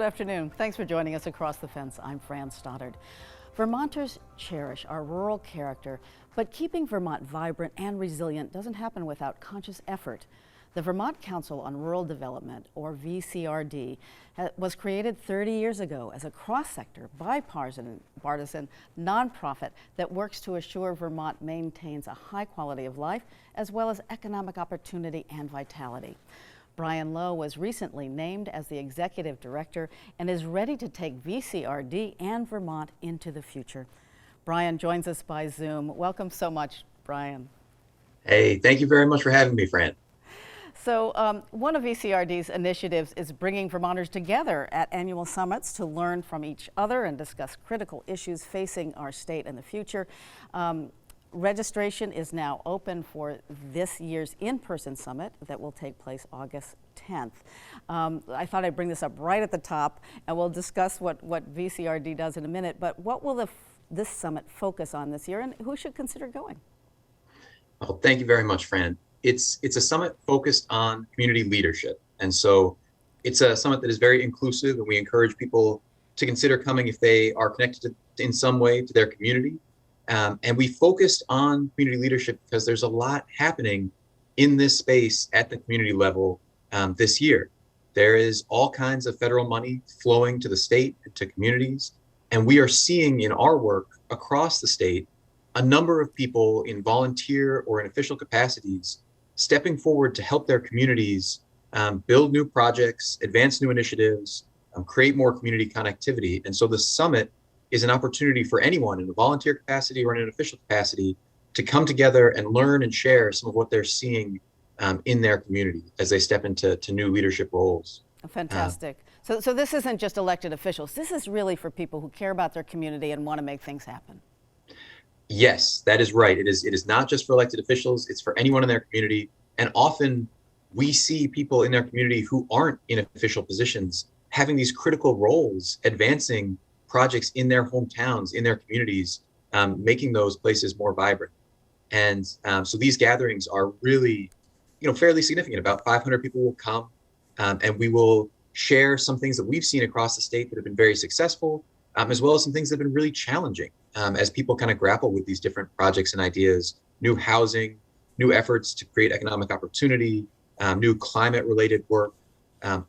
Good afternoon. Thanks for joining us across the fence. I'm Fran Stoddard. Vermonters cherish our rural character, but keeping Vermont vibrant and resilient doesn't happen without conscious effort. The Vermont Council on Rural Development, or VCRD, was created 30 years ago as a cross-sector, bipartisan nonprofit that works to assure Vermont maintains a high quality of life as well as economic opportunity and vitality. Brian Lowe was recently named as the executive director and is ready to take VCRD and Vermont into the future. Brian joins us by Zoom. Welcome so much, Brian. Hey, thank you very much for having me, Fran. So one of VCRD's initiatives is bringing Vermonters together at annual summits to learn from each other and discuss critical issues facing our state in the future. Registration is now open for this year's in-person summit that will take place August 10th. I thought I'd bring this up right at the top, and we'll discuss what VCRD does in a minute, but what will this summit focus on this year, and who should consider going? Well, thank you very much, Fran. It's a summit focused on community leadership, and so it's a summit that is very inclusive, and we encourage people to consider coming if they are connected in some way to their community. And we focused on community leadership because there's a lot happening in this space at the community level this year. There is all kinds of federal money flowing to the state and to communities. And we are seeing in our work across the state a number of people in volunteer or in official capacities stepping forward to help their communities build new projects, advance new initiatives, create more community connectivity. And so the summit is an opportunity for anyone in a volunteer capacity or in an official capacity to come together and learn and share some of what they're seeing in their community as they step into new leadership roles. Fantastic. So this isn't just elected officials. This is really for people who care about their community and want to make things happen. Yes, that is right. It is not just for elected officials. It's for anyone in their community. And often we see people in their community who aren't in official positions having these critical roles, advancing projects in their hometowns, in their communities, making those places more vibrant. And so these gatherings are really, fairly significant. About 500 people will come, and we will share some things that we've seen across the state that have been very successful, as well as some things that have been really challenging as people kind of grapple with these different projects and ideas, new housing, new efforts to create economic opportunity, new climate-related work,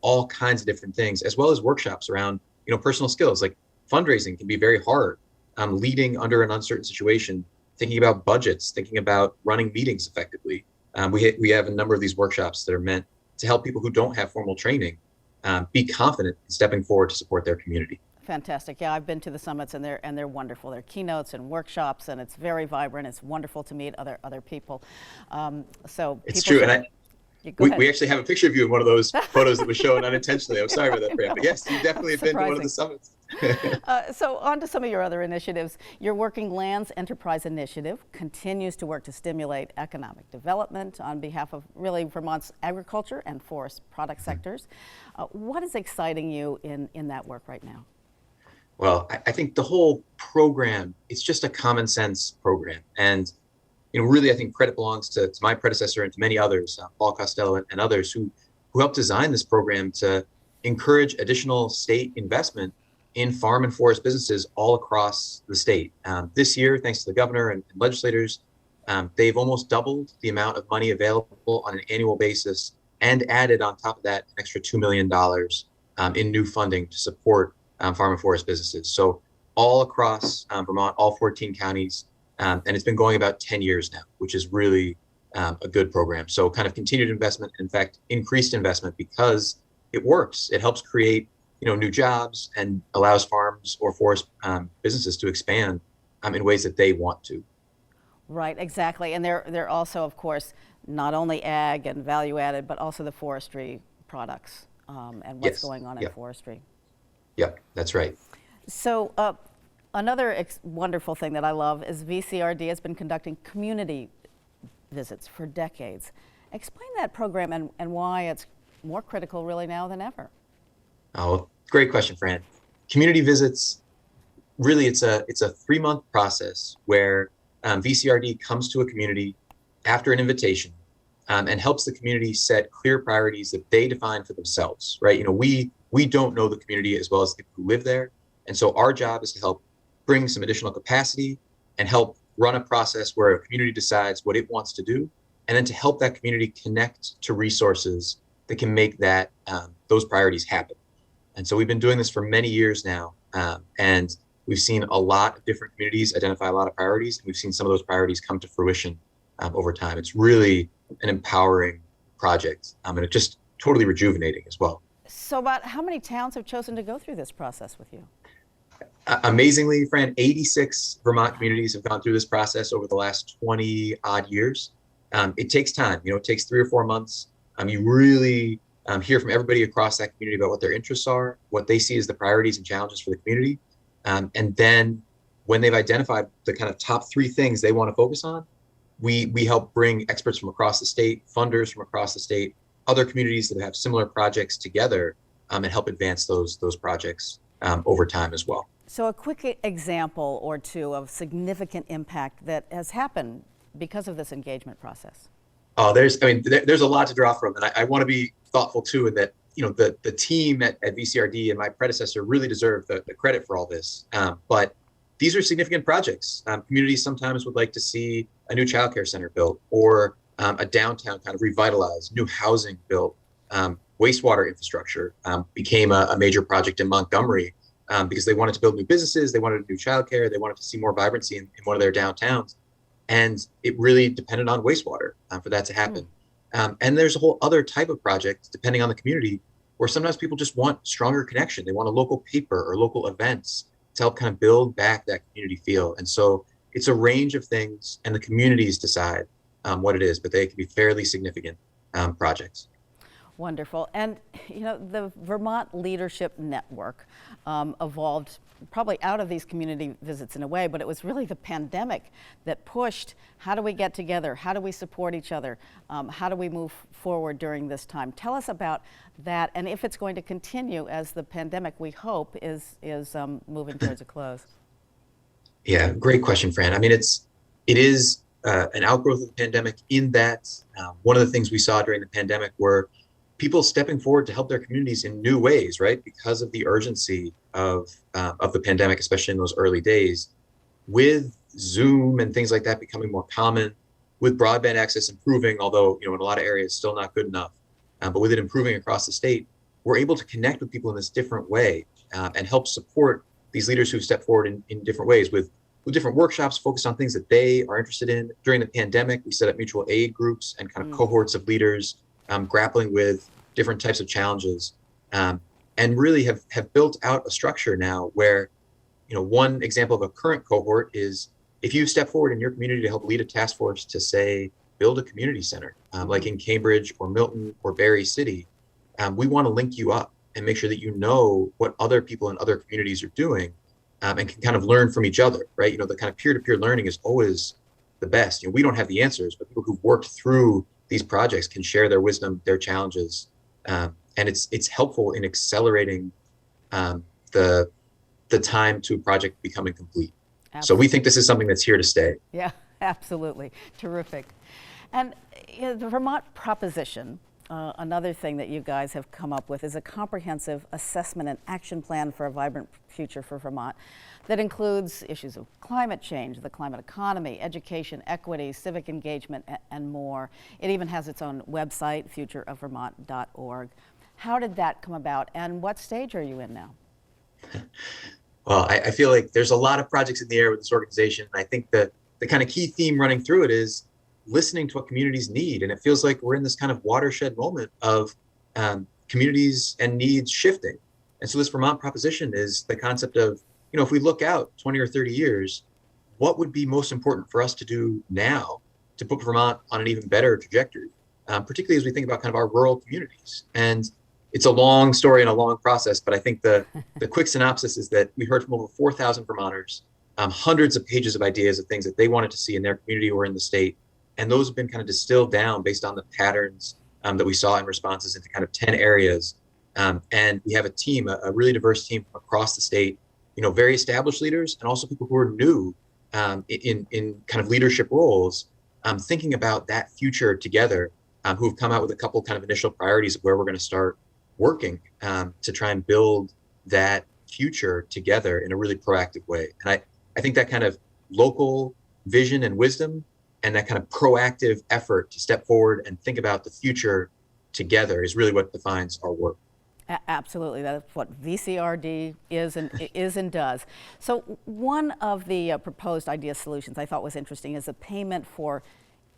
all kinds of different things, as well as workshops around, personal skills. Like fundraising can be very hard, leading under an uncertain situation, thinking about budgets, thinking about running meetings effectively. We have a number of these workshops that are meant to help people who don't have formal training be confident in stepping forward to support their community. Fantastic. Yeah, I've been to the summits and they're wonderful. They're keynotes and workshops, and it's very vibrant. It's wonderful to meet other people. It's true, and we actually have a picture of you in one of those photos that was shown unintentionally. I'm sorry about that, Fran, but yes, you definitely have been to one of the summits. So on to some of your other initiatives. Your Working Lands Enterprise Initiative continues to work to stimulate economic development on behalf of really Vermont's agriculture and forest product sectors. What is exciting you in that work right now? Well, I think the whole program, it's just a common sense program. And really, I think credit belongs to my predecessor and to many others, Paul Costello and others who helped design this program to encourage additional state investment in farm and forest businesses all across the state. This year, thanks to the governor and legislators, they've almost doubled the amount of money available on an annual basis and added on top of that an extra $2 million in new funding to support farm and forest businesses. So all across Vermont, all 14 counties, and it's been going about 10 years now, which is really a good program. So kind of continued investment, in fact, increased investment because it works. It helps create, new jobs and allows farms or forest businesses to expand in ways that they want to. Right, exactly. And they're also, of course, not only ag and value added, but also the forestry products and what's going on in forestry. Yep, that's right. So another wonderful thing that I love is VCRD has been conducting community visits for decades. Explain that program and why it's more critical really now than ever. Oh, great question, Fran. Community visits, really it's a 3-month process where VCRD comes to a community after an invitation and helps the community set clear priorities that they define for themselves, right? We we don't know the community as well as the people who live there. And so our job is to help bring some additional capacity and help run a process where a community decides what it wants to do, and then to help that community connect to resources that can make that those priorities happen. And so we've been doing this for many years now, and we've seen a lot of different communities identify a lot of priorities, and we've seen some of those priorities come to fruition over time. It's really an empowering project, and it's just totally rejuvenating as well. So about how many towns have chosen to go through this process with you? Amazingly, Fran, 86 Vermont communities have gone through this process over the last 20 odd years. It takes time, it takes 3 or 4 months. You really hear from everybody across that community about what their interests are, what they see as the priorities and challenges for the community. And then when they've identified the kind of top 3 things they want to focus on, we help bring experts from across the state, funders from across the state, other communities that have similar projects together, and help advance those projects over time as well. So a quick example or two of significant impact that has happened because of this engagement process. Oh, there's a lot to draw from, and I want to be thoughtful too, in that the team at VCRD and my predecessor really deserve the credit for all this. But these are significant projects. Communities sometimes would like to see a new childcare center built, or a downtown kind of revitalized, new housing built. Wastewater infrastructure became a major project in Montgomery because they wanted to build new businesses, they wanted new childcare, they wanted to see more vibrancy in one of their downtowns. And it really depended on wastewater for that to happen. And there's a whole other type of project, depending on the community, where sometimes people just want stronger connection. They want a local paper or local events to help kind of build back that community feel. And so it's a range of things, and the communities decide what it is, but they can be fairly significant projects. Wonderful. And the Vermont Leadership Network evolved probably out of these community visits in a way, but it was really the pandemic that pushed, how do we get together? How do we support each other? How do we move forward during this time? Tell us about that, and if it's going to continue as the pandemic, we hope, is moving towards a close. Yeah, great question, Fran. I mean, it is an outgrowth of the pandemic, in that one of the things we saw during the pandemic were people stepping forward to help their communities in new ways, right? Because of the urgency of the pandemic, especially in those early days, with Zoom and things like that becoming more common, with broadband access improving, although in a lot of areas still not good enough, but with it improving across the state, we're able to connect with people in this different way and help support these leaders who've stepped forward in different ways with different workshops focused on things that they are interested in. During the pandemic, we set up mutual aid groups and kind of cohorts of leaders grappling with different types of challenges, and really have built out a structure now where, one example of a current cohort is, if you step forward in your community to help lead a task force to, say, build a community center, like in Cambridge or Milton or Berry City, we want to link you up and make sure that you know what other people in other communities are doing, and can kind of learn from each other, right? The kind of peer-to-peer learning is always the best. We don't have the answers, but people who've worked through these projects can share their wisdom, their challenges, and it's helpful in accelerating the time to a project becoming complete. Absolutely. So we think this is something that's here to stay. Yeah, absolutely. Terrific. And the Vermont Proposition, another thing that you guys have come up with, is a comprehensive assessment and action plan for a vibrant future for Vermont that includes issues of climate change, the climate economy, education, equity, civic engagement, and more. It even has its own website, futureofvermont.org. How did that come about, and what stage are you in now? Well, I feel like there's a lot of projects in the air with this organization, and I think the kind of key theme running through it is listening to what communities need. And it feels like we're in this kind of watershed moment of communities and needs shifting. And so this Vermont Proposition is the concept of, if we look out 20 or 30 years, what would be most important for us to do now to put Vermont on an even better trajectory, particularly as we think about kind of our rural communities. And it's a long story and a long process, but I think the quick synopsis is that we heard from over 4,000 Vermonters, hundreds of pages of ideas of things that they wanted to see in their community or in the state. And those have been kind of distilled down based on the patterns that we saw in responses into kind of 10 areas. And we have a team, a really diverse team from across the state, very established leaders and also people who are new in kind of leadership roles, thinking about that future together, who've come out with a couple kind of initial priorities of where we're going to start working to try and build that future together in a really proactive way. And I think that kind of local vision and wisdom and that kind of proactive effort to step forward and think about the future together is really what defines our work. Absolutely, that's what VCRD is and does. So one of the proposed idea solutions I thought was interesting is a payment for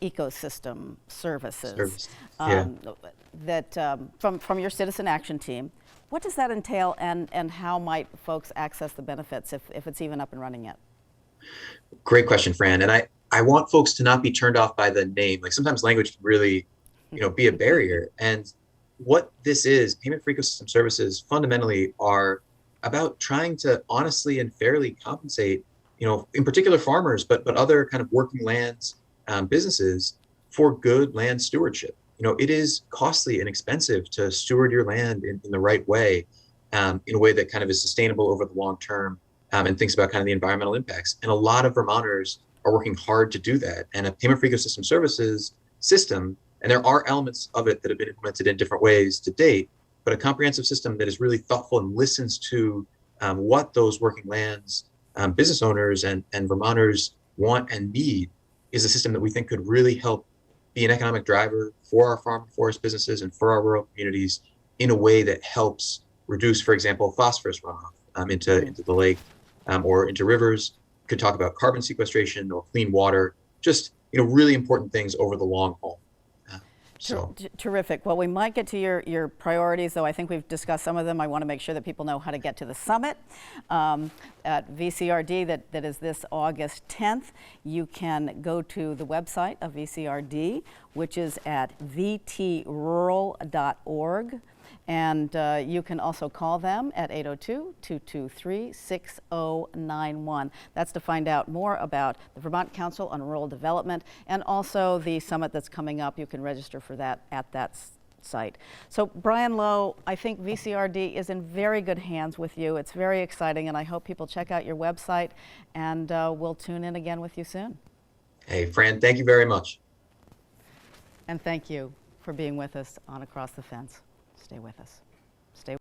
ecosystem services. Yeah. From your citizen action team. What does that entail, and how might folks access the benefits if it's even up and running yet? Great question, Fran. And I want folks to not be turned off by the name. Like sometimes language can really, be a barrier. And what this is, payment for ecosystem services, fundamentally are about trying to honestly and fairly compensate, in particular farmers, but other kind of working lands businesses for good land stewardship. It is costly and expensive to steward your land in the right way, in a way that kind of is sustainable over the long term, and thinks about kind of the environmental impacts. And a lot of Vermonters are working hard to do that. And a payment for ecosystem services system, and there are elements of it that have been implemented in different ways to date, but a comprehensive system that is really thoughtful and listens to what those working lands, business owners and Vermonters want and need is a system that we think could really help be an economic driver for our farm and forest businesses and for our rural communities in a way that helps reduce, for example, phosphorus runoff into the lake or into rivers. Could talk about carbon sequestration or clean water, just really important things over the long haul. Terrific. Well, we might get to your priorities, though I think we've discussed some of them. I want to make sure that people know how to get to the summit at VCRD that is this August 10th. You can go to the website of VCRD, which is at vtrural.org. And you can also call them at 802-223-6091. That's to find out more about the Vermont Council on Rural Development and also the summit that's coming up. You can register for that at that site. So Brian Lowe, I think VCRD is in very good hands with you. It's very exciting, and I hope people check out your website, and we'll tune in again with you soon. Hey, Fran, thank you very much. And thank you for being with us on Across the Fence. Stay with us. Stay.